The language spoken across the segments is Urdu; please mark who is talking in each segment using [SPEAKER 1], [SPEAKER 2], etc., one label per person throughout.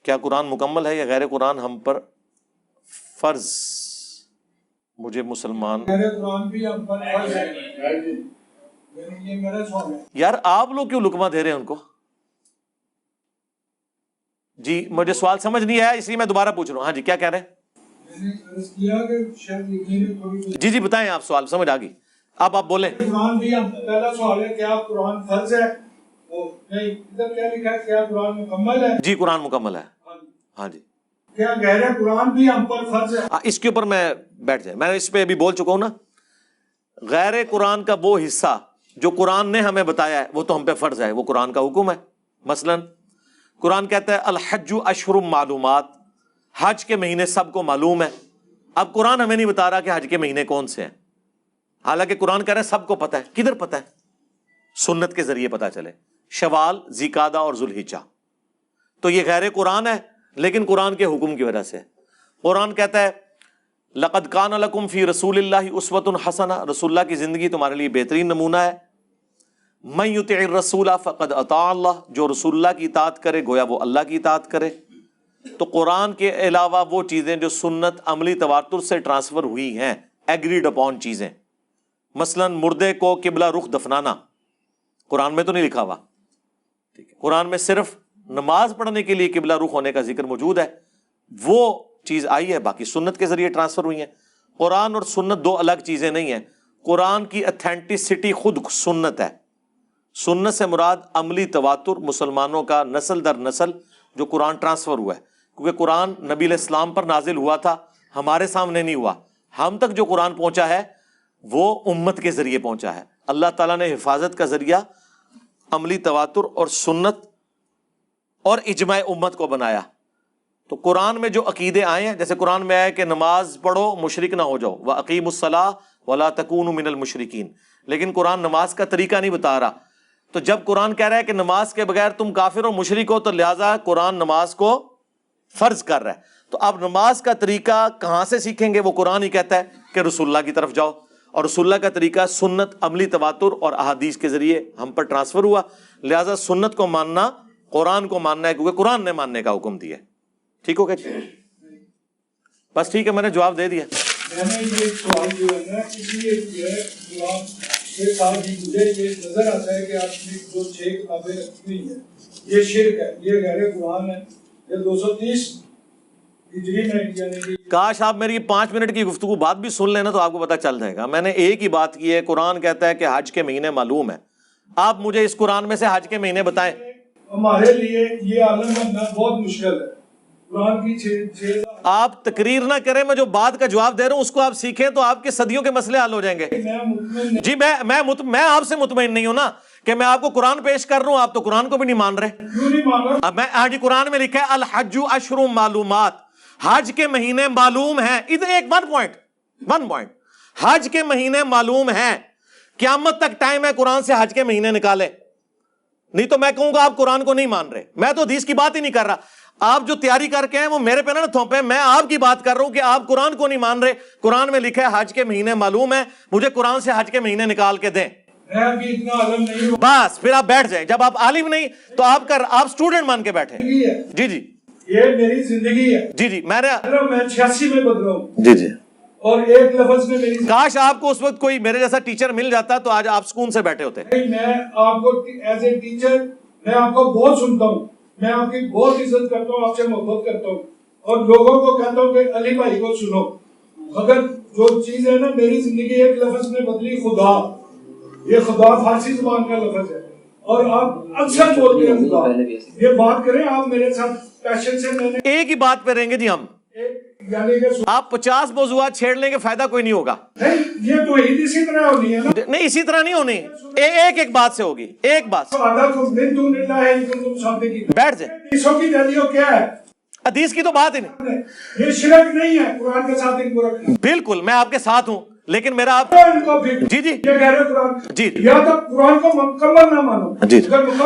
[SPEAKER 1] کیا قرآن مکمل ہے یا غیر قرآن ہم پر فرض؟ مجھے مسلمان
[SPEAKER 2] غیر قرآن بھی ہم پر فرض ہے، یہ میرا سوال ہے۔
[SPEAKER 1] یار آپ لوگ کیوں لقمہ دے رہے ہیں ان کو؟ جی مجھے سوال سمجھ نہیں آیا اس لیے میں دوبارہ پوچھ رہا ہوں. ہاں جی کیا کہہ رہے ہیں؟
[SPEAKER 2] میں نے عرض کیا کہ شاید لکھنے میں تھوڑی
[SPEAKER 1] جی بتائیں، آپ سوال سمجھ آ گئی، آپ بولیں.
[SPEAKER 2] قرآن بھی ہم پہلا سوال ہے کیا قرآن فرض ہے؟ وہ نہیں، ادھر کیا لکھا ہے کیا قرآن مکمل ہے؟
[SPEAKER 1] جی قرآن مکمل ہے. ہاں جی.
[SPEAKER 2] کیا غیر قرآن بھی ہم پر فرض ہے؟
[SPEAKER 1] اس کے اوپر میں بیٹھ جائیں، میں اس پہ ابھی بول چکا ہوں نا. غیر قرآن کا وہ حصہ جو قرآن نے ہمیں بتایا ہے وہ تو ہم پہ فرض ہے، وہ قرآن کا حکم ہے. مثلا قرآن کہتا ہے الحج اشہر معلومات، حج کے مہینے سب کو معلوم ہے. اب قرآن ہمیں نہیں بتا رہا کہ حج کے مہینے کون سے ہیں، حالانکہ قرآن کہہ رہا ہے سب کو پتہ ہے. کدھر پتہ ہے؟ سنت کے ذریعے پتہ چلے. شوال، ذیقعدہ اور ذوالحجہ. تو یہ غیر قرآن ہے لیکن قرآن کے حکم کی وجہ سے. قرآن کہتا ہے لقد کان لکم فی رسول اللہ اسوۃ حسنہ، رسول اللہ کی زندگی تمہارے لیے بہترین نمونہ ہے. من یطع الرسول فقد اطاع اللہ، جو رسول اللہ کی اطاعت کرے گویا وہ اللہ کی اطاعت کرے. تو قرآن کے علاوہ وہ چیزیں جو سنت عملی تواتر سے ٹرانسفر ہوئی ہیں، ایگریڈ اپون چیزیں، مثلا مردے کو قبلہ رخ دفنانا، قرآن میں تو نہیں لکھا ہوا. ٹھیک ہے، قرآن میں صرف نماز پڑھنے کے لیے قبلہ رخ ہونے کا ذکر موجود ہے، وہ چیز آئی ہے، باقی سنت کے ذریعے ٹرانسفر ہوئی ہیں. قرآن اور سنت دو الگ چیزیں نہیں ہیں. قرآن کی اتھینٹسٹی خود سنت ہے. سنت سے مراد عملی تواتر، مسلمانوں کا نسل در نسل جو قرآن ٹرانسفر ہوا ہے، کیونکہ قرآن نبی علیہ السلام پر نازل ہوا تھا، ہمارے سامنے نہیں ہوا. ہم تک جو قرآن پہنچا ہے وہ امت کے ذریعے پہنچا ہے. اللہ تعالیٰ نے حفاظت کا ذریعہ عملی تواتر اور سنت اور اجماع امت کو بنایا. تو قرآن میں جو عقیدے آئے ہیں، جیسے قرآن میں آیا کہ نماز پڑھو مشرک نہ ہو جاؤ، وَأَقِیمُوا الصَّلَاةَ وَلَا تَكُونُوا مِنَ الْمُشْرِكِينَ، لیکن قرآن نماز کا طریقہ نہیں بتا رہا. تو جب قرآن کہہ رہا ہے کہ نماز کے بغیر تم کافر و مشرک ہو، تو لہٰذا قرآن نماز کو فرض کر رہا ہے. تو اب نماز کا طریقہ کہاں سے سیکھیں گے؟ وہ قرآن ہی کہتا ہے کہ رسول اللہ کی طرف جاؤ، اور رسول اللہ کا طریقہ سنت عملی تواتر اور احادیث کے ذریعے ہم پر ٹرانسفر ہوا. لہٰذا سنت کو ماننا قرآن کو ماننا ہے، کیونکہ قرآن نے ماننے کا حکم دیا ہے. ٹھیک ہو گیا؟ بس ٹھیک ہے، میں نے جواب دے دیا.
[SPEAKER 2] میں نے یہ سوال جو ہے نا اس لیے کیا ہے جواب کے ساتھ ہی مجھے یہ نظر آتا ہے کہ آپ نے جو 6 کتابیں رکھی ہوئی ہیں یہ شرک ہے، یہ غیر قرآن ہے. یہ 230 ہجری میں یعنی کہ
[SPEAKER 1] کاش آپ میری 5 منٹ کی گفتگو بات بھی سن لینا تو آپ کو پتہ چل جائے گا. میں نے ایک ہی بات کی ہے، قرآن کہتا ہے کہ حج کے مہینے معلوم ہے. آپ مجھے اس قرآن میں سے حج کے مہینے بتائیں.
[SPEAKER 2] ہمارے لیے یہ عالم بننا بہت مشکل ہے. قرآن کی 6
[SPEAKER 1] آپ تقریر نہ کریں، میں جو بات کا جواب دے رہا ہوں اس کو آپ سیکھیں تو آپ کے صدیوں کے مسئلے حل ہو جائیں گے. جی میں آپ سے مطمئن نہیں ہوں نا کہ میں آپ کو قرآن پیش کر رہا ہوں، آپ تو قرآن کو بھی نہیں مان رہے.
[SPEAKER 2] کیوں نہیں مان رہا؟
[SPEAKER 1] اب ہاں جی قرآن میں لکھا ہے الحج اشہر معلومات، حج کے مہینے معلوم ہیں. ادھر ایک ون پوائنٹ حج کے مہینے معلوم ہیں. قیامت تک ٹائم ہے قرآن سے حج کے مہینے نکالے، نہیں تو میں کہوں گا آپ قرآن کو نہیں مان رہے. میں تو حدیث کی بات ہی نہیں کر رہا. آپ جو تیاری کر کے ہیں وہ میرے پہ نہ تھوپیں. میں آپ کی بات کر رہا ہوں کہ آپ قرآن کو نہیں مان رہے. قرآن میں لکھا ہے حج کے مہینے معلوم ہیں، مجھے قرآن سے حج کے مہینے نکال کے دیں.
[SPEAKER 2] میں ابھی اتنا عالم نہیں ہوں.
[SPEAKER 1] بس پھر آپ بیٹھ جائیں. جب آپ عالم نہیں تو آپ اسٹوڈنٹ مان کے بیٹھے. جی
[SPEAKER 2] یہ میری زندگی ہے.
[SPEAKER 1] جی میں
[SPEAKER 2] 86 میں بدلا ہوں.
[SPEAKER 1] جی
[SPEAKER 2] اور ایک لفظ میں میری
[SPEAKER 1] کاش آپ کو اس وقت کوئی میرے جیسا ٹیچر مل جاتا تو آج آپ سکون سے بیٹھے ہوتے.
[SPEAKER 2] میں آپ کو ایز اے ٹیچر میں آپ کو بہت سنتا ہوں، میں آپ کی بہت عزت کرتا ہوں، آپ سے محبت کرتا ہوں، اور لوگوں کو کہتا ہوں کہ علی بھائی کو سنو. مگر جو چیز ہے نا میری زندگی ایک لفظ میں بدلی، خدا. یہ خدا فارسی زبان کا لفظ ہے اور آپ اکثر بولتے ہیں خدا. یہ بات کریں آپ میرے ساتھ پیشن سے. میں نے
[SPEAKER 1] ایک ہی بات پہ رہیں گے جی ہم،
[SPEAKER 2] یعنی کہ
[SPEAKER 1] آپ 50 موضوعات چھیڑ لیں گے فائدہ کوئی نہیں ہوگا.
[SPEAKER 2] نہیں یہ تو عید اسی طرح ہونی ہے نا.
[SPEAKER 1] نہیں اسی طرح نہیں ہونی، ایک بات سے ہوگی. ایک بات بیٹھ جائیں.
[SPEAKER 2] حدیثوں کی دلیل کیا ہے؟
[SPEAKER 1] حدیث کی تو بات ہی نہیں.
[SPEAKER 2] یہ شرک نہیں ہے قرآن کے ساتھ ان کو رکھنا.
[SPEAKER 1] بالکل میں آپ کے ساتھ ہوں، لیکن میرا آپ جی
[SPEAKER 2] یہ کہہ رہے قرآن
[SPEAKER 1] جی
[SPEAKER 2] یا تو قرآن کو مکمل نہ مانو.
[SPEAKER 1] جی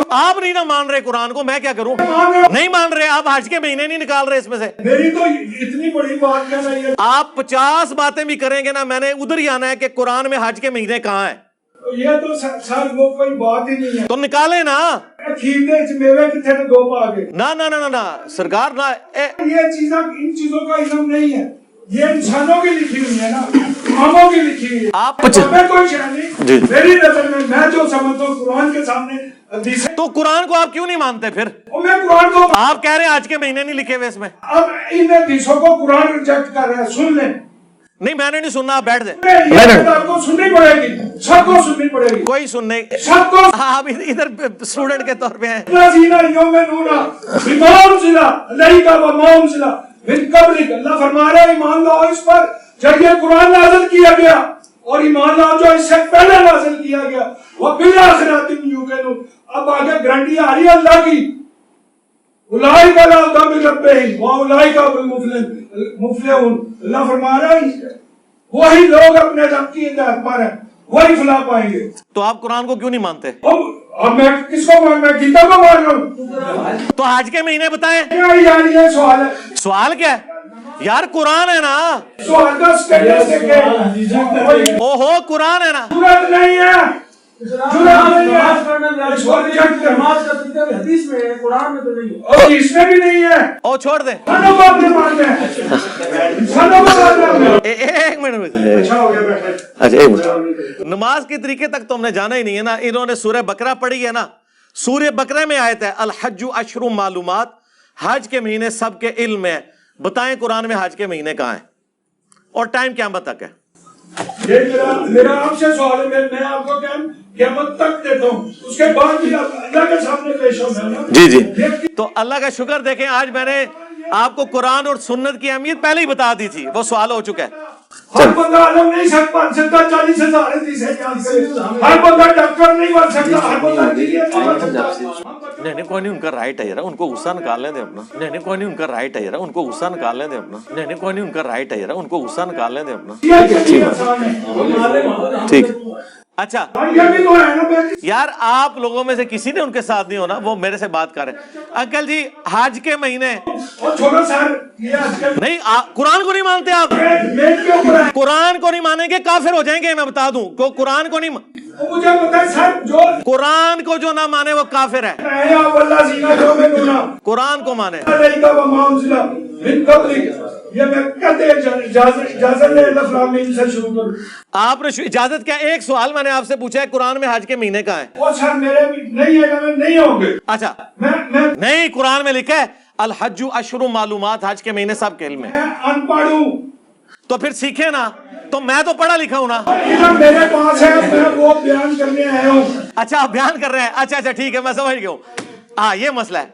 [SPEAKER 1] آپ نہیں نہ مان رہے قرآن کو، میں کیا کروں؟ نہیں مان رہے آپ، حج کے مہینے نہیں نکال رہے اس میں سے.
[SPEAKER 2] میری تو اتنی بڑی بات کہنا ہے.
[SPEAKER 1] آپ 50 باتیں بھی کریں گے نا، میں نے ادھر ہی آنا ہے کہ قرآن میں حج کے مہینے کہاں ہیں.
[SPEAKER 2] یہ تو سر وہ کوئی بات ہی نہیں ہے.
[SPEAKER 1] تو نکالے نا.
[SPEAKER 2] کھیر دے میوے کتنے نے دو پا کے.
[SPEAKER 1] نہ سرکار نہ.
[SPEAKER 2] یہ چیزیں ان چیزوں کا علم نہیں ہے. یہ انسانوں کی لکھی ہوئی ہے نا, اماموں کی لکھی ہوئی ہے.
[SPEAKER 1] آپ
[SPEAKER 2] میں کوئی شے نہیں. میری نظر میں جو سمجھتا ہوں قرآن کے سامنے حدیث.
[SPEAKER 1] تو قرآن کو آپ کیوں نہیں مانتے پھر؟
[SPEAKER 2] میں قرآن کو.
[SPEAKER 1] آپ کہہ رہے ہیں آج کے مہینے نہیں لکھے ہوئے اس میں.
[SPEAKER 2] اب ان حدیثوں کو قرآن ریجیکٹ کر رہے ہیں. سن لیں.
[SPEAKER 1] نہیں میں نے نہیں سننا, آپ بیٹھ دیں.
[SPEAKER 2] آپ کو سننی پڑے گی, سب کو سننی پڑے گی.
[SPEAKER 1] کوئی سننے.
[SPEAKER 2] سب کو.
[SPEAKER 1] آپ ادھر اسٹوڈنٹ کے طور پہ ہیں.
[SPEAKER 2] اللہ فرما رہا ہے ایمان لاؤ اس پر جب یہ قرآن نازل کیا گیا, اور ایمان لاؤ جو اس سے پہلے نازل کیا گیا. وہ بالآخرۃ ہم یوقنون. اب آگے گارنٹی آ رہی ہے اللہ کی. اولئک علی ھدی من ربہم واولئک هم المفلحون. اللہ فرما رہا ہے وہی لوگ اپنے رب کی ہدایت پر ہیں, وہی فلاح پائیں گے.
[SPEAKER 1] تو آپ قرآن کو کیوں نہیں مانتے؟
[SPEAKER 2] اب میں کس کو مان, میں گیتا کو مان رہا ہوں.
[SPEAKER 1] تو حج کے مہینے بتائیں.
[SPEAKER 2] یار یہ سوال ہے.
[SPEAKER 1] سوال کیا ہے یار؟ قرآن ہے نا.
[SPEAKER 2] سوال کا سٹیٹس دیکھیں.
[SPEAKER 1] اوہو قرآن ہے نا.
[SPEAKER 2] ضرورت نہیں ہے. اور اس میں بھی نہیں ہے.
[SPEAKER 1] او چھوڑ دیں. ایک منٹ. اچھا ایک منٹ. نماز کے طریقے تک تو ہم نے جانا ہی نہیں ہے نا. انہوں نے سورہ بقرہ پڑھی ہے نا. سورہ بقرہ میں آیت ہے الحج اشہر معلومات, حج کے مہینے سب کے علم ہے. بتائیں قرآن میں حج کے مہینے کہاں ہیں اور ٹائم قیامت تک ہے؟
[SPEAKER 2] یہ میرا آپ سے سوال ہے. میں آپ کو قیامت تک دیتا ہوں, اس کے بعد بھی اللہ کے سامنے پیش ہونا ہے.
[SPEAKER 1] جی تو اللہ کا شکر دیکھیں, آج میں نے آپ کو قرآن اور سنت کی اہمیت پہلے ہی بتا دی تھی, وہ سوال ہو چکا ہے.
[SPEAKER 2] ہر بندہ عالم نہیں سکتا 40,000 حدیثیں جان سے. ہر بندہ ڈاکٹر نہیں بن سکتا. ہر بندہ انجینئر نہیں بن سکتا.
[SPEAKER 1] نہیں کوئی نہیں, ان کا رائٹ ہے یار, ان کو غصہ نکالنے دیں اپنا. نہیں کوئی نہیں, ان کا رائٹ ہے یار, ان کو غصہ نکالنے دیں اپنا. نہیں کوئی نہیں, ان کا رائٹ ہے یار, ان کو غصہ نکالنے دیں اپنا. ٹھیک. اچھا یار, آپ لوگوں میں سے کسی نے ان کے ساتھ نہیں ہونا, وہ میرے سے بات کر رہے ہیں. انکل جی حج کے مہینے نہیں, قرآن کو نہیں مانتے آپ. قرآن کو نہیں مانیں گے کافر ہو جائیں گے, میں بتا دوں. قرآن کو نہیں, قرآن کو جو نہ مانے وہ کافر ہے. قرآن کو مانے. آپ نے اجازت کیا؟ ایک سوال میں نے آپ سے پوچھا ہے قرآن میں حج کے مہینے کہاں ہیں؟ اچھا نہیں, قرآن میں لکھا ہے الحج اشہر معلومات, حج کے مہینے سب کے علم ہے.
[SPEAKER 2] ان پڑھ ہوں
[SPEAKER 1] تو پھر سیکھے نا. تو میں تو پڑھا لکھا ہوں نا.
[SPEAKER 2] میرے پاس ہے, میں وہ بیان کرنے آیا ہوں.
[SPEAKER 1] اچھا آپ بیان کر رہے ہیں. اچھا ٹھیک ہے, میں سمجھ گیا ہوں. ہاں یہ مسئلہ ہے,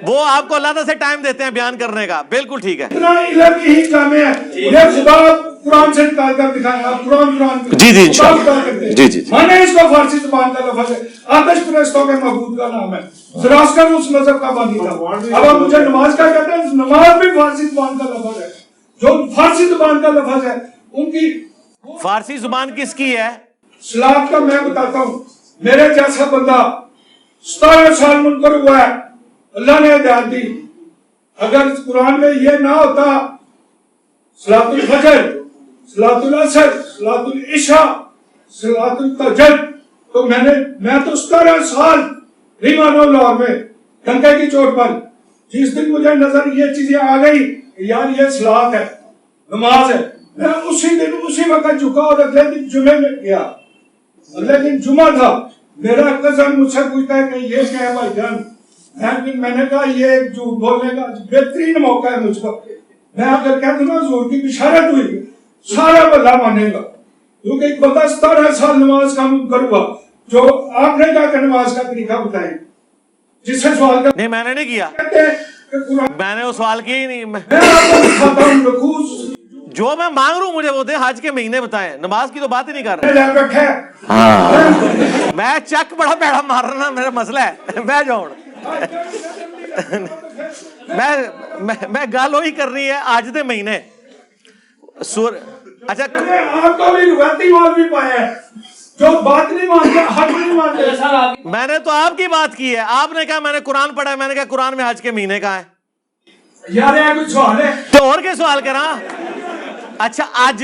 [SPEAKER 1] وہ آپ کو اللہ سے ٹائم دیتے ہیں بیان کرنے کا. بالکل ٹھیک ہے.
[SPEAKER 2] اتنا علم ہی جامع ہے. یہ خدا قرآن سے نکال کر دکھایا. قرآن
[SPEAKER 1] جی
[SPEAKER 2] میں نے اس کو فارسی زبان کا لفظ ہے. آتش پرستوں کے معبود کا نام ہے. زراسکر اس مذہب کا بانی تھا. اب آپ مجھے نماز کا کہتے ہیں, نماز بھی فارسی زبان کا لفظ ہے. جو فارسی زبان کا لفظ ہے ان کی
[SPEAKER 1] فارسی زبان کس کی ہے؟
[SPEAKER 2] صلاۃ کا میں بتاتا ہوں. میرے جیسا بندہ 17 سال منکر ہوا ہے, اللہ نے ہدایت دی. اگر قرآن میں یہ نہ ہوتا صلاۃ الفجر, صلاۃ العصر, صلاۃ العشاء, صلاۃ التہجد, تو میں تو 17 سال ریمانو لاہور میں گنگے کی چوٹ پر, جس دن مجھے نظر یہ چیزیں آ گئی یار یہ صلاۃ ہے, نماز ہے, میں اسی دن اسی وقت جھکا اور اگلے دن جمعے میں گیا. اگلے دن جمعہ تھا. میرا کزن مجھ سے پوچھتا ہے کہ یہ کیا ہے بھائی جان. میں نے کہا یہ جھوٹ بولنے کا بہترین موقع ہے مجھ کو. میں اگر کہہ دوں نا حضور کی بشارت ہوئی, سارا بندہ مانے گا. کیونکہ ایک بندہ 17 سال نماز کا منکر ہوا, جو آپ نے کہا کہ نماز کا طریقہ بتائیں, جس سے سوال
[SPEAKER 1] نہیں میں نے نہیں کیا, میں نے وہ سوال کیا ہی نہیں. جو میں مانگ رہا ہوں مجھے وہ دے. حج کے مہینے بتائیں, نماز کی تو بات ہی نہیں کر رہے. میں چک بڑا پیڑا مار رہا نا, میرا مسئلہ ہے. میں جاؤں میں گل وہی کر رہی ہے آج دے مہینے. اچھا
[SPEAKER 2] آپ کو بھی روایتی مال بھی پایا ہے جو بات نہیں مانتے, حج نہیں مانتے.
[SPEAKER 1] میں نے تو آپ کی بات کی ہے. آپ نے کہا میں نے قرآن پڑھا ہے, میں نے کہا قرآن میں حج کے مہینے کہاں ہے.
[SPEAKER 2] یار یہ کوئی سوال ہے
[SPEAKER 1] تو اور کیا سوال کرا. اچھا آج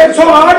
[SPEAKER 2] 108,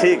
[SPEAKER 1] ਠੀਕ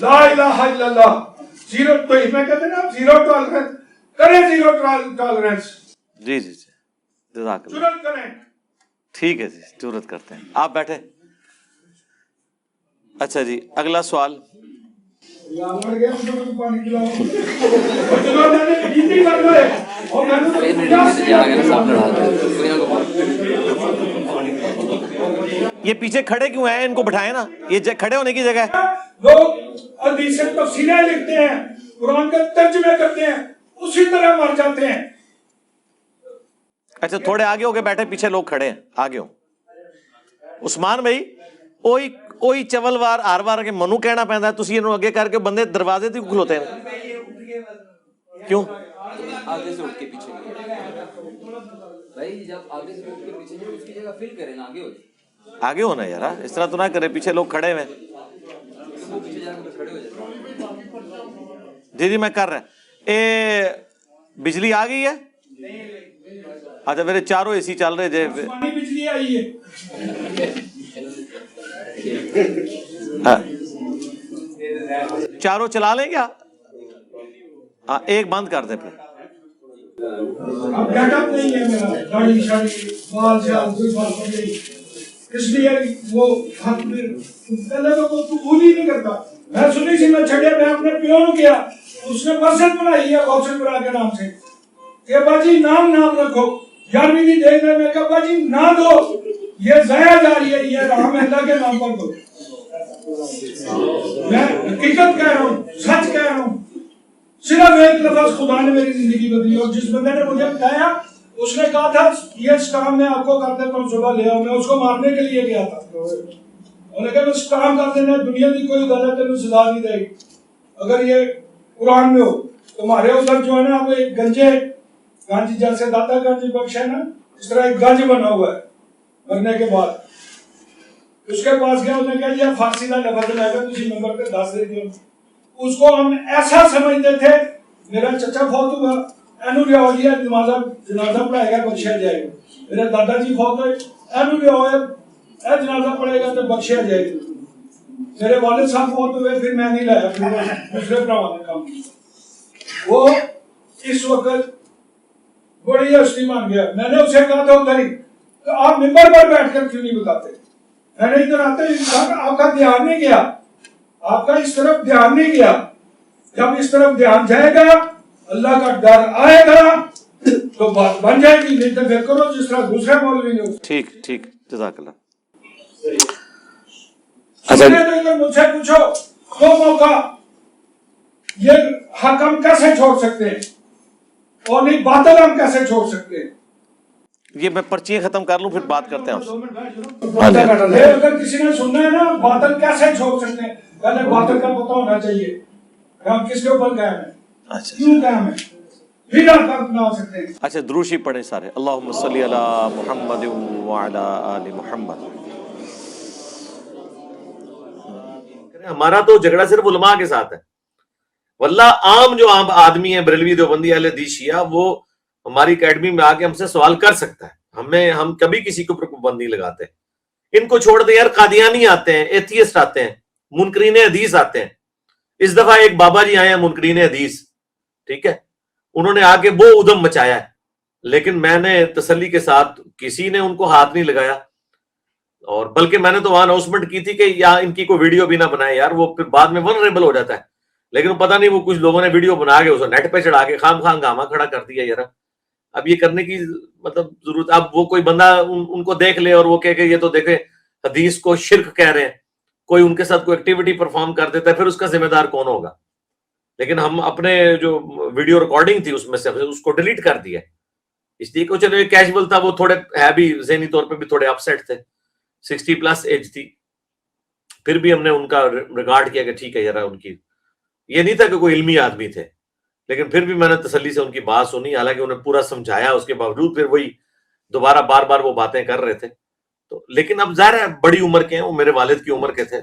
[SPEAKER 2] لا الہ الا اللہ. زیرو تو میں کہتے ہیں نا زیرو ٹالرنس کریں, زیرو ٹالرنس.
[SPEAKER 1] جی جی جی جزاک اللہ.
[SPEAKER 2] جرات کریں.
[SPEAKER 1] ٹھیک ہے جی, ضرورت کرتے ہیں. آپ بیٹھے. اچھا جی, اگلا سوال. یہ پیچھے کھڑے کیوں ہیں؟ ان کو بٹھائیں نا, یہ کھڑے ہونے کی جگہ ہے.
[SPEAKER 2] لوگ حدیث تفسیریں لکھتے ہیں, قرآن کا ترجمے کرتے ہیں, اسی طرح مر جاتے ہیں.
[SPEAKER 1] اچھا تھوڑے آگے ہو کے بیٹھے, پیچھے لوگ کھڑے ہیں, آگے ہو. عثمان بھائی اوہی چول وار ہر وار کے منو کہنا پیندا ہے, تسی انہوں اگے کر کے بندے دروازے تے کھلوتے ہیں کیوں؟
[SPEAKER 3] آگے سے اٹھ کے پیچھے بھائی, جب آگے سے اٹھ کے پیچھے اس کی جگہ فل کریں نا, آگے ہو جائے.
[SPEAKER 1] آگے ہونا یار, اس طرح تو نہ کرے, پیچھے لوگ کھڑے ہوئے.
[SPEAKER 3] پیچھے جا کے کھڑے ہو جاتے.
[SPEAKER 1] جی جی میں کر رہا ہوں. اے بجلی آ گئی ہے؟ اچھا میرے چاروں اے سی چل رہے جے.
[SPEAKER 2] بجلی آئی ہے.
[SPEAKER 1] چاروں چلا لیں کیا؟ ہاں ایک بند کر دیں پھر.
[SPEAKER 2] گیٹ اپ نہیں ہے میرا, داڑھی شاڑھی بال شال کوئی بات نہیں, اس لیے وہ حق میں پہلے تو قبول ہی نہیں کرتا. میں سنی سی میں چھڑیا, میں اپنے پیو نو کیا, اس نے مسجد بنائی ہے غوث برا کے نام سے کہ باجی نام رکھو. 11ویں کی دیر میں کہا باجی نہ دو, یہ ضائع جا رہی ہے, یہ رحم اللہ کے نام پر دو. میں حقیقت کہہ رہا ہوں, سچ کہہ رہا ہوں. صرف ایک لفظ خدا نے میری زندگی بدلی, اور جس بندے نے مجھے بتایا اس نے کہا تھا یہ اس کام میں آپ کو کر دیتا ہوں, صبح لے آؤ. میں اس کو مارنے کے لیے گیا تھا, اور اگر اس کام کر دینا دنیا کی کوئی غلط ہے سزا نہیں دے گی. اگر یہ قرآن میں ہو, تمہارے ادھر جو ہے نا وہ ایک گنج جیسے داتا گنج بخش ہے نا, اس طرح ایک گنج بنا ہوا ہے مرنے کے بعد. اس کے پاس گیا, اس نے کہا یہ فارسی کا لفظ لے کر کسی نمبر پہ 10 دے دیا. اس کو ہم ایسا سمجھتے تھے, میرا چچا فوت ہوا, اینو لیا ہو گیا جنازہ پڑھائے گا بخشیا جائے گا. میرے دادا جی فوت ہوئے, اینو لیا ہوا اے جنازہ پڑھے گا تو بخشیا جائے گا. میرے والد صاحب فوت ہوئے, پھر میں نہیں لایا, پھر دوسرے بھراؤں نے کام کیا. وہ اس وقت بڑی ہستی مان گیا. میں نے اسے کہا تھا ادھر ہی, تو آپ ممبر پر بیٹھ کر کیوں نہیں بتاتے؟ میں نے ادھر آتے ہی آپ کا دھیان نہیں گیا, آپ کا اس طرف دھیان نہیں گیا. جب اس طرف دھیان جائے گا, اللہ کا ڈر آئے گا تو بات بن جائے گی. نہیں تو پھر کرو جس طرح دوسرے مولوی نے.
[SPEAKER 1] ٹھیک جزاک اللہ.
[SPEAKER 2] اچھا مجھ سے پوچھو دو موقع یہ حق ہم کیسے چھوڑ سکتے ہیں, اور نہیں باطل ہم کیسے چھوڑ سکتے ہیں؟
[SPEAKER 1] یہ میں پرچیاں ختم کر لوں پھر بات کرتے ہیں آپ
[SPEAKER 2] سے. اگر کسی نے سننا ہے نا باطل کیسے چھوڑ سکتے ہیں, پہلے باطل کا پتہ ہونا چاہیے ہم کس کے اوپر قائم ہیں, کیوں قائم ہیں, پھر آپ اپنا سکتے ہیں.
[SPEAKER 1] اچھا دروشی پڑھیں سارے. اللہم صلی علی محمد وعلی آل محمد. ہمارا تو جھگڑا صرف علماء کے ساتھ ہے, واللہ عام جو عام آدمی ہیں بریلوی دیوبندی اہل حدیث شیعہ, وہ ہماری اکیڈمی میں آ کے ہم سے سوال کر سکتا ہے. ہم کبھی کسی کے اوپر پابند نہیں لگاتے. ان کو چھوڑ دیں یار, قادیانی آتے ہیں, ایتھیسٹ آتے ہیں, منکرین حدیث آتے ہیں. اس دفعہ ایک بابا جی آئے ہیں منکرین حدیث, ٹھیک ہے, انہوں نے آ کے وہ ادم مچایا ہے, لیکن میں نے تسلی کے ساتھ, کسی نے ان کو ہاتھ نہیں لگایا, اور بلکہ میں نے تو وہاں اناؤنسمنٹ کی تھی کہ یا ان کی کوئی ویڈیو بھی نہ بنائے یار, وہ پھر بعد میں ولنریبل ہو جاتا ہے. لیکن پتہ نہیں وہ کچھ لوگوں نے ویڈیو بنا کے اسے نیٹ پہ چڑھا کے خام گاما کھڑا کر دیا. یار اب یہ کرنے کی مطلب ضرورت, اب وہ کوئی بندہ ان کو دیکھ لے اور وہ کہے کہ یہ تو دیکھیں حدیث کو شرک کہہ رہے ہیں, کوئی ان کے ساتھ کوئی ایکٹیویٹی پرفارم کر دیتا ہے, پھر اس کا ذمہ دار کون ہوگا؟ لیکن ہم اپنے جو ویڈیو ریکارڈنگ تھی اس میں سے اس کو ڈیلیٹ کر دیا, اس لیے کہ چلو یہ کیجول تھا, وہ تھوڑے ہے بھی ذہنی طور پہ بھی تھوڑے اپسیٹ تھے, 60+ ایج تھی. پھر بھی ہم نے ان کا ریگارڈ کیا کہ ٹھیک ہے یار, ان کی یہ نہیں تھا کہ کوئی علمی آدمی تھے, لیکن پھر بھی میں نے تسلی سے ان کی بات سنی, حالانکہ انہیں پورا سمجھایا, اس کے باوجود پھر وہی دوبارہ بار وہ باتیں کر رہے تھے. تو لیکن اب ظاہر ہے بڑی عمر کے ہیں, وہ میرے والد کی عمر کے تھے,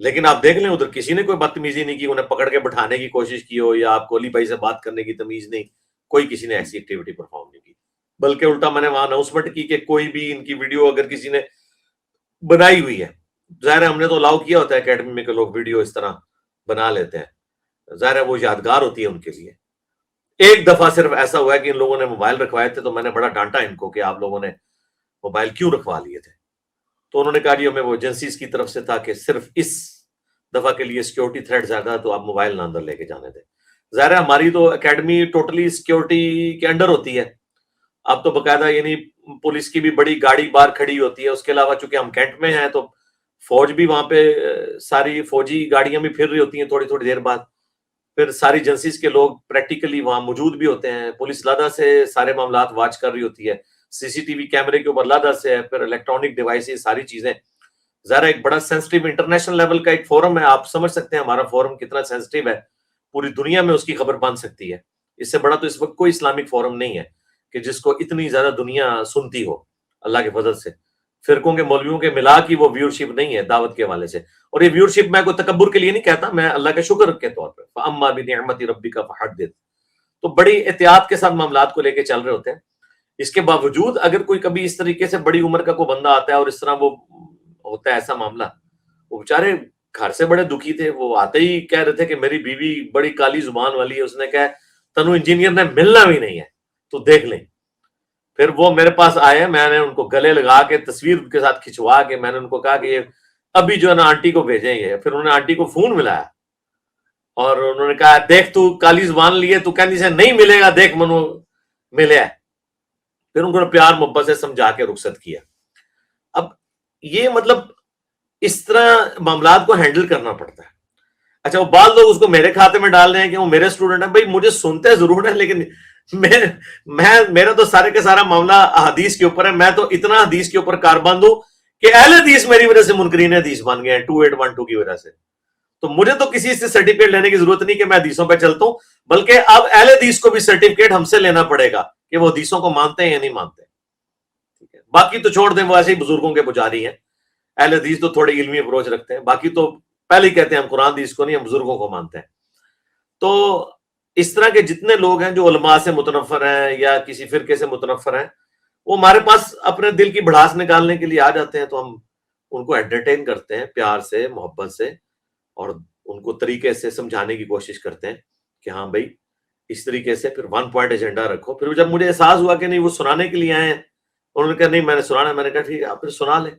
[SPEAKER 1] لیکن آپ دیکھ لیں ادھر کسی نے کوئی بدتمیزی نہیں کی, انہیں پکڑ کے بٹھانے کی کوشش کی ہو, یا آپ کو علی بھائی سے بات کرنے کی تمیز نہیں, کوئی کسی نے ایسی ایکٹیویٹی پرفارم نہیں کی. بلکہ الٹا میں نے وہاں اناؤنسمنٹ کی کہ کوئی بھی ان کی ویڈیو اگر کسی نے بنائی ہوئی ہے, ظاہر ہے ہم نے تو الاؤ کیا ہوتا ہے اکیڈمی میں کہ لوگ ویڈیو اس طرح
[SPEAKER 4] بنا لیتے ہیں. ظاہر ہے وہ یادگار ہوتی ہے ان کے لیے. ایک دفعہ صرف ایسا ہوا ہے کہ ان لوگوں نے موبائل رکھوائے تھے تو میں نے بڑا ڈانٹا ان کو کہ آپ لوگوں نے موبائل کیوں رکھوا لیے تھے. تو انہوں نے کہا جی ہمیں وہ ایجنسیز کی طرف سے تھا کہ صرف اس دفعہ کے لیے سیکیورٹی تھریٹ زیادہ ہے تو آپ موبائل نہ اندر لے کے جانے دیں. ظاہر ہے ہماری تو اکیڈمی ٹوٹلی سیکیورٹی کے انڈر ہوتی ہے. اب تو باقاعدہ یعنی پولیس کی بھی بڑی گاڑی باہر کھڑی ہوتی ہے. اس کے علاوہ چونکہ ہم کینٹ میں ہیں تو فوج بھی وہاں پہ ساری فوجی گاڑیاں بھی پھر رہی ہوتی ہیں تھوڑی تھوڑی دیر بعد. پھر ساری ایجنسیز کے لوگ پریکٹیکلی وہاں موجود بھی ہوتے ہیں. پولیس لادہ سے سارے معاملات واچ کر رہی ہوتی ہے. سی سی ٹی وی کیمرے کے اوپر لادہ سے ہے. پھر الیکٹرانک ڈیوائسز ساری چیزیں. ظاہر ایک بڑا سینسٹیو انٹرنیشنل لیول کا ایک فورم ہے. آپ سمجھ سکتے ہیں ہمارا فورم کتنا سینسٹیو ہے. پوری دنیا میں اس کی خبر بن سکتی ہے. اس سے بڑا تو اس وقت کوئی اسلامک فورم نہیں ہے کہ جس کو اتنی زیادہ دنیا سنتی ہو اللہ کے فضل سے. فرقوں کے مولویوں کے ملا کی وہ ویورشپ نہیں ہے دعوت کے حوالے سے. اور یہ ویورشپ میں کوئی تکبر کے لیے نہیں کہتا, میں اللہ کے شکر کے طور پہ فَأَمَّا بِنِعْمَتِ رَبِّكَ فَحَدِّثْ. تو بڑی احتیاط کے ساتھ معاملات کو لے کے چل رہے ہوتے ہیں. اس کے باوجود اگر کوئی کبھی اس طریقے سے بڑی عمر کا کوئی بندہ آتا ہے اور اس طرح وہ ہوتا ہے ایسا معاملہ, وہ بیچارے گھر سے بڑے دکھی تھے. وہ آتے ہی کہہ رہے تھے کہ میری بیوی بڑی کالی زبان والی ہے, اس نے کہا تنو انجینئر نے ملنا بھی نہیں ہے تو دیکھ لیں. پھر وہ میرے پاس آئے, میں نے ان کو گلے لگا کے تصویر کے ساتھ کھنچوا کے میں نے ان کو کہا کہ یہ ابھی جو ہے نا آنٹی کو بھیجیں گے. پھر انہوں نے آنٹی کو فون ملایا اور انہوں نے کہا دیکھ تو کالی زبان لیے تو کہنی سے نہیں ملے گا, دیکھ منو ملے. پھر ان کو پیار محبت سے سمجھا کے رخصت کیا. اب یہ مطلب اس طرح معاملات کو ہینڈل کرنا پڑتا ہے. اچھا وہ بعض لوگ اس کو میرے کھاتے میں ڈال رہے ہیں کہ وہ میرے اسٹوڈنٹ ہیں. بھائی مجھے سنتے ضرور ہیں لیکن میرا تو سارے کا سارا معاملہ حدیث کے اوپر ہے. میں تو اتنا حدیث کے اوپر کاربند ہوں کہ اہل حدیث میری وجہ سے منکرین حدیث بن گئے ہیں 2812 کی وجہ سے. تو مجھے تو کسی سے سرٹیفکیٹ لینے کی ضرورت نہیں کہ میں حدیثوں پہ چلتا ہوں, بلکہ اب اہل حدیث کو بھی سرٹیفکیٹ ہم سے لینا پڑے گا کہ وہ حدیثوں کو مانتے ہیں یا نہیں مانتے. ٹھیک ہے, باقی تو چھوڑ دیں, وہ ایسے ہی بزرگوں کے پجاری ہیں. اہل حدیث تو تھوڑی علمی اپروچ رکھتے ہیں, باقی تو پہلے ہی کہتے ہیں ہم قرآن حدیث کو نہیں, ہم بزرگوں کو مانتے ہیں. تو اس طرح کے جتنے لوگ ہیں جو علماء سے متنفر ہیں یا کسی فرقے سے متنفر ہیں, وہ ہمارے پاس اپنے دل کی بھڑاس نکالنے کے لیے آ جاتے ہیں. تو ہم ان کو انٹرٹین کرتے ہیں پیار سے, محبت سے, اور ان کو طریقے سے سمجھانے کی کوشش کرتے ہیں کہ ہاں بھائی اس طریقے سے. پھر 1 پوائنٹ ایجنڈا رکھو. پھر جب مجھے احساس ہوا کہ نہیں وہ سنانے کے لیے آئے ہیں, انہوں نے کہا نہیں میں نے سنانا ہے, میں نے کہا ٹھیک ہے آپ پھر سنا لیں.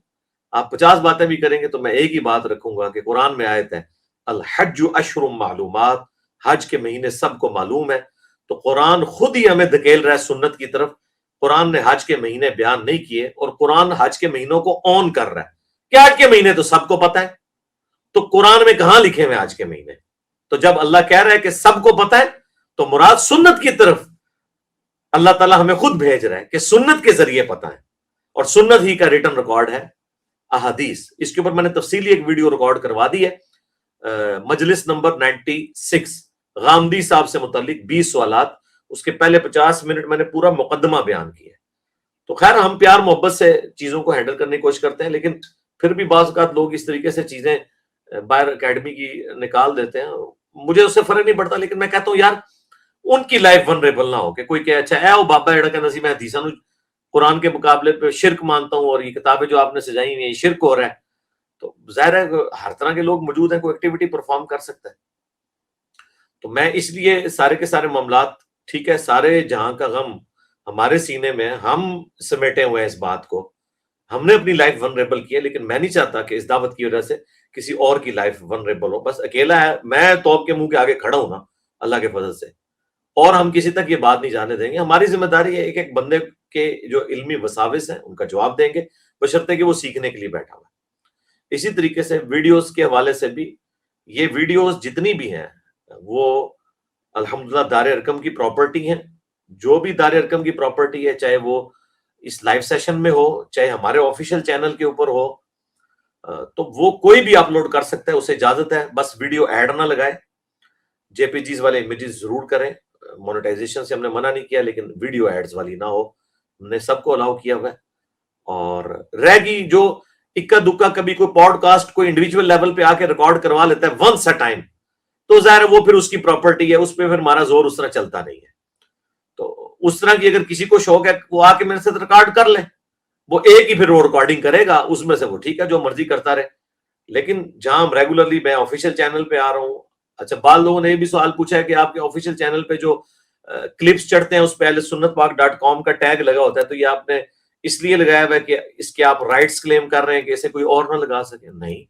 [SPEAKER 4] آپ 50 باتیں بھی کریں گے تو میں ایک ہی بات رکھوں گا کہ قرآن میں آیت ہے الحج اشہر معلومات, حج کے مہینے سب کو معلوم ہے. تو قرآن خود ہی ہمیں دھکیل رہا ہے سنت کی طرف. قرآن نے حج کے مہینے بیان نہیں کیے اور قرآن حج کے مہینوں کو آن کر رہا ہے کہ حج کے مہینے تو سب کو پتہ ہے. تو قرآن میں کہاں لکھے ہوئے حج کے مہینے؟ تو جب اللہ کہہ رہا ہے کہ سب کو پتہ ہے تو مراد سنت کی طرف اللہ تعالیٰ ہمیں خود بھیج رہا ہے کہ سنت کے ذریعے پتہ ہے, اور سنت ہی کا ریٹن ریکارڈ ہے احادیث. اس کے اوپر میں نے تفصیلی ایک ویڈیو ریکارڈ کروا دی ہے, مجلس نمبر 96 غامدی صاحب سے متعلق 20 سوالات. اس کے پہلے 50 منٹ میں نے پورا مقدمہ بیان کیا. تو خیر ہم پیار محبت سے چیزوں کو ہینڈل کرنے کی کوشش کرتے ہیں, لیکن پھر بھی بعض اوقات لوگ اس طریقے سے چیزیں باہر اکیڈمی کی نکال دیتے ہیں. مجھے اس سے فرق نہیں پڑتا, لیکن میں کہتا ہوں یار ان کی لائف ونریبل نہ ہو کہ کوئی کہ اچھا اے او بابا ایڑا کا نصیب ہے حدیثاں قرآن کے مقابلے پہ شرک مانتا ہوں اور یہ کتابیں جو آپ نے سجائی ہوئی ہیں یہ شرک ہو رہا ہے. تو ظاہر ہے ہر طرح کے لوگ موجود ہیں, کوئی ایکٹیویٹی پرفارم کر سکتا ہے. تو میں اس لیے سارے کے سارے معاملات ٹھیک ہے, سارے جہاں کا غم ہمارے سینے میں, ہم سمیٹے ہوئے ہیں اس بات کو, ہم نے اپنی لائف ونریبل کی ہے, لیکن میں نہیں چاہتا کہ اس دعوت کی وجہ سے کسی اور کی لائف ونریبل ہو. بس اکیلا ہے, میں توپ کے منہ کے آگے کھڑا ہوں نا اللہ کے فضل سے, اور ہم کسی تک یہ بات نہیں جانے دیں گے. ہماری ذمہ داری ہے ایک ایک بندے کے جو علمی وساوس ہیں ان کا جواب دیں گے, بشرطے کہ وہ سیکھنے کے لیے بیٹھا ہوا ہے. اسی طریقے سے ویڈیوز کے حوالے سے بھی, یہ ویڈیوز جتنی بھی ہیں وہ الحمدللہ دار ارقم کی پراپرٹی ہیں. جو بھی دار ارقم کی پراپرٹی ہے, چاہے وہ اس لائیو سیشن میں ہو, چاہے ہمارے آفیشیل چینل کے اوپر ہو, تو وہ کوئی بھی اپلوڈ کر سکتا ہے, اسے اجازت ہے. بس ویڈیو ایڈ نہ لگائے, جے پی جیز والے امیجز ضرور کریں. مونیٹائزیشن سے ہم نے منع نہیں کیا, لیکن ویڈیو ایڈز والی نہ ہو. ہم نے سب کو الاؤ کیا ہوا ہے. اور رہ گئی جو اکا دکا کبھی کوئی پوڈ کاسٹ کوئی انڈیویجول لیول پہ آ کے ریکارڈ کروا لیتا ہے ونس اے ٹائم, تو ظاہر ہے وہ پھر اس کی پراپرٹی ہے, اس پہ پھر ہمارا زور اس طرح چلتا نہیں ہے. تو اس طرح کی اگر کسی کو شوق ہے وہ آ کے میرے ساتھ ریکارڈ کر لیں, وہ ایک ہی پھر وہ ریکارڈنگ کرے گا, اس میں سے وہ ٹھیک ہے جو مرضی کرتا رہے. لیکن جہاں ہم ریگولرلی, میں آفیشیل چینل پہ آ رہا ہوں, اچھا بعض لوگوں نے یہ بھی سوال پوچھا ہے کہ آپ کے آفیشیل چینل پہ جو کلپس چڑھتے ہیں اس پہ اہل سنت پاک .com کا ٹیگ لگا ہوتا ہے، تو یہ آپ نے اس لیے لگایا ہوا ہے کہ اس کے آپ رائٹس کلیم کر رہے ہیں کہ اسے کوئی اور نہ لگا سکے؟ نہیں،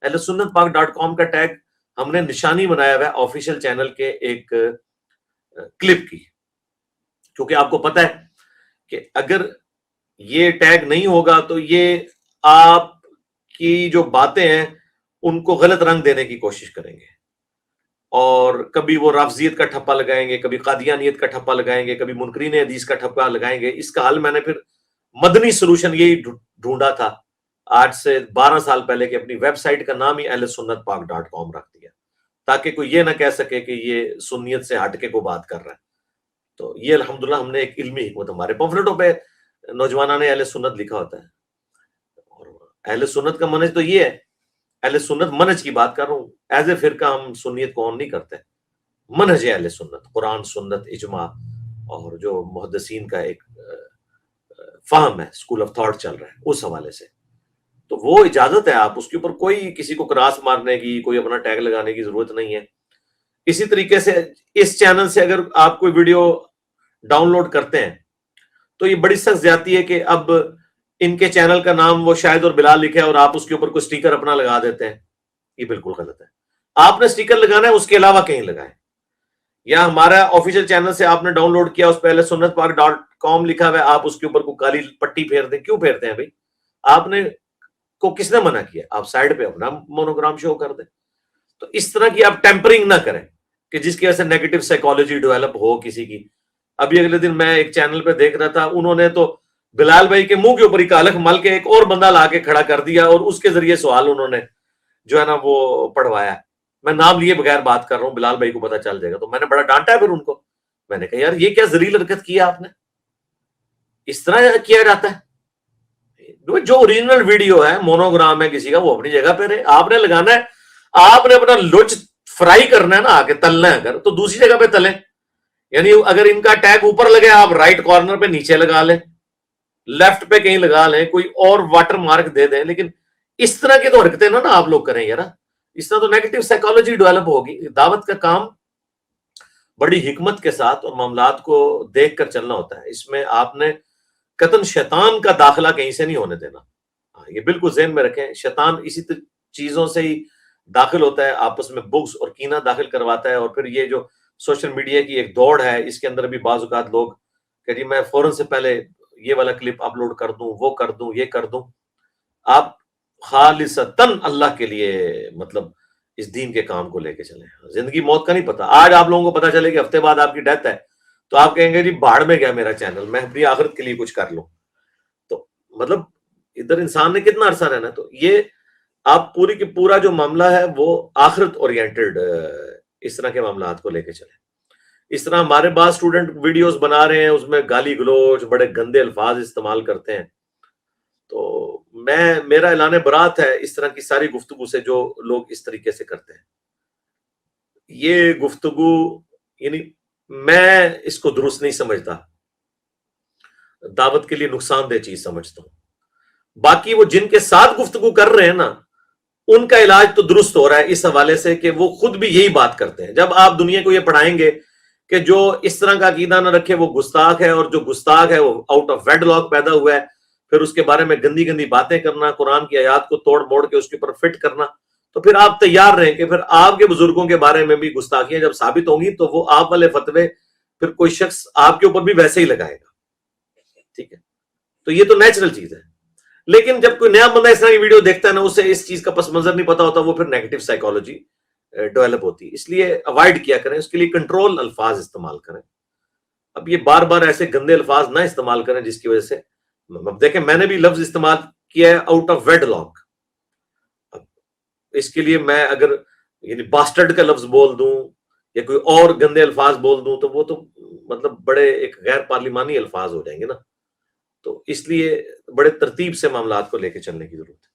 [SPEAKER 4] اہل سنت پاک .com کا ٹیگ ہم نے نشانی بنایا ہوا ہے آفیشیل چینل کے ایک کلپ کی، کیونکہ آپ کو پتہ ہے کہ اگر یہ ٹیگ نہیں ہوگا تو یہ آپ کی جو باتیں ہیں ان کو غلط رنگ دینے کی کوشش کریں گے، اور کبھی وہ رافضیت کا ٹھپا لگائیں گے، کبھی قادیانیت کا ٹھپا لگائیں گے، کبھی منکرین حدیث کا ٹھپا لگائیں گے۔ اس کا حل میں نے پھر مدنی سلوشن یہی ڈھونڈا تھا آج سے 12 سال پہلے، کہ اپنی ویب سائٹ کا نام ہی اہل سنت پاک .com رکھ دیا، تاکہ کوئی یہ نہ کہہ سکے کہ یہ سنیت سے ہٹ کے کو بات کر رہا ہے۔ تو یہ الحمدللہ ہم نے ایک علمی حکمت، ہمارے پمفلٹوں پہ نوجوانوں نے اہل سنت لکھا ہوتا ہے، اور اہل سنت کا منہج تو یہ ہے، اہل سنت منہج کی بات کر رہا ہوں، ایز اے فرقہ ہم سنیت کو آن نہیں کرتے، منہج اہل سنت قرآن سنت اجماع، اور جو محدثین کا ایک فہم ہے، اسکول آف تھاٹ چل رہا ہے، اس حوالے سے تو وہ اجازت ہے، آپ اس کے اوپر کوئی کسی کو کراس مارنے کی، کوئی اپنا ٹیگ لگانے کی ضرورت نہیں ہے۔ اسی طریقے سے اس چینل سے اگر آپ کوئی ویڈیو ڈاؤن لوڈ کرتے ہیں تو یہ بڑی سخت زیادتی ہے کہ اب ان کے چینل کا نام وہ شاہد اور بلال لکھے اور آپ اس کے اوپر کوئی سٹیکر اپنا لگا دیتے ہیں، یہ بالکل غلط ہے۔ آپ نے سٹیکر لگانا ہے، اس کے علاوہ کہیں لگائیں، یا ہمارا آفیشیل چینل سے آپ نے ڈاؤن لوڈ کیا، اس پہ اہل سنت پاک .com لکھا ہوا ہے، آپ اس کے اوپر کوئی کالی پٹی پھیر دیں، کیوں پھیرتے ہیں بھائی؟ آپ نے کو کس نے منع کیا؟ آپ سائڈ پہ اپنا مونوگرام شو کر دیں۔ تو اس طرح کی آپ ٹیمپرنگ نہ کریں کہ جس کی وجہ سے نیگیٹو سائیکالوجی ڈیولپ ہو کسی کی۔ ابھی اگلے دن میں ایک چینل پہ دیکھ رہا تھا، انہوں نے تو بلال بھائی کے منہ کے اوپر ہی کالک مل کے ایک اور بندہ لا کے کھڑا کر دیا، اور اس کے ذریعے سوال انہوں نے جو ہے نا وہ پڑھوایا۔ میں نام لیے بغیر بات کر رہا ہوں، بلال بھائی کو پتہ چل جائے گا، تو میں نے بڑا ڈانٹا ہے پھر ان کو، میں نے کہا یار یہ کیا ذلیل حرکت کیا آپ نے، اس طرح کیا جاتا ہے؟ جو اوریجنل ویڈیو ہے، مونوگرام ہے کسی کا، وہ اپنی جگہ پہ رہے، آپ نے لگانا ہے، آپ نے اپنا لچ فرائی کرنا ہے نا، آ کے تلنا ہے اگر تو دوسری جگہ پہ تلیں، یعنی اگر ان کا ٹیگ اوپر لگے آپ رائٹ کارنر پہ نیچے لگا لیں، لیفٹ پہ کہیں لگا لیں، کوئی اور واٹر مارک دے دیں، لیکن اس طرح کی تو حرکتیں نا آپ لوگ کریں یار، اس طرح تو نیگیٹو سائیکالوجی ڈیولپ ہوگی۔ دعوت کا کام بڑی حکمت کے ساتھ اور معاملات کو دیکھ کر چلنا ہوتا ہے، اس میں آپ نے قطعاً شیطان کا داخلہ کہیں سے نہیں ہونے دینا، یہ بالکل ذہن میں رکھیں۔ شیطان اسی چیزوں سے ہی داخل ہوتا ہے، آپس میں بغض اور کینہ داخل کرواتا ہے، اور پھر یہ جو سوشل میڈیا کی ایک دوڑ ہے، اس کے اندر بھی بعض اوقات لوگ کہ جی میں فوراً سے پہلے یہ والا کلپ اپلوڈ کر دوں، وہ کر دوں، یہ کر دوں۔ آپ خالصتاً اللہ کے لیے مطلب اس دین کے کام کو لے کے چلیں، زندگی موت کا نہیں پتا۔ آج آپ لوگوں کو پتا چلے کہ ہفتے بعد آپ کی ڈیتھ ہے تو آپ کہیں گے جی بھاڑ میں گیا میرا چینل، میں اپنی آخرت کے لیے کچھ کر لوں۔ تو مطلب ادھر انسان نے کتنا عرصہ رہنا ہے، تو یہ آپ پوری کی پورا جو معاملہ ہے وہ آخرت اورینٹڈ اس طرح کے معاملات کو لے کے چلیں۔ اس طرح ہمارے بعض اسٹوڈنٹ ویڈیوز بنا رہے ہیں، اس میں گالی گلوچ، بڑے گندے الفاظ استعمال کرتے ہیں، تو میرا اعلان برات ہے اس طرح کی ساری گفتگو سے جو لوگ اس طریقے سے کرتے ہیں۔ یہ گفتگو یعنی میں اس کو درست نہیں سمجھتا، دعوت کے لیے نقصان دہ چیز سمجھتا ہوں۔ باقی وہ جن کے ساتھ گفتگو کر رہے ہیں نا، ان کا علاج تو درست ہو رہا ہے اس حوالے سے کہ وہ خود بھی یہی بات کرتے ہیں۔ جب آپ دنیا کو یہ پڑھائیں گے کہ جو اس طرح کا عقیدہ نہ رکھے وہ گستاخ ہے، اور جو گستاخ ہے وہ آؤٹ آف ویڈ لاک پیدا ہوا ہے، پھر اس کے بارے میں گندی گندی باتیں کرنا، قرآن کی آیات کو توڑ موڑ کے اس کے اوپر فٹ کرنا، تو پھر آپ تیار رہیں کہ پھر آپ کے بزرگوں کے بارے میں بھی گستاخیاں جب ثابت ہوں گی تو وہ آپ والے فتوے پھر کوئی شخص آپ کے اوپر بھی ویسے ہی لگائے گا، ٹھیک ہے؟ تو یہ تو نیچرل چیز ہے۔ لیکن جب کوئی نیا بندہ اس طرح کی ویڈیو دیکھتا ہے نا، اسے اس چیز کا پس منظر نہیں پتا ہوتا، وہ پھر نیگیٹو سائیکالوجی ڈیولپ ہوتی ہے، اس لیے اوائڈ کیا کریں، اس کے لیے کنٹرول الفاظ استعمال کریں۔ اب یہ بار بار ایسے گندے الفاظ نہ استعمال کریں جس کی وجہ سے، اب دیکھیں میں نے بھی لفظ استعمال کیا ہے آؤٹ آف ویڈ لاک، اس کے لیے میں اگر یعنی باسٹرڈ کا لفظ بول دوں یا کوئی اور گندے الفاظ بول دوں تو وہ تو مطلب بڑے ایک غیر پارلیمانی الفاظ ہو جائیں گے نا، تو اس لیے بڑے ترتیب سے معاملات کو لے کے چلنے کی ضرورت ہے۔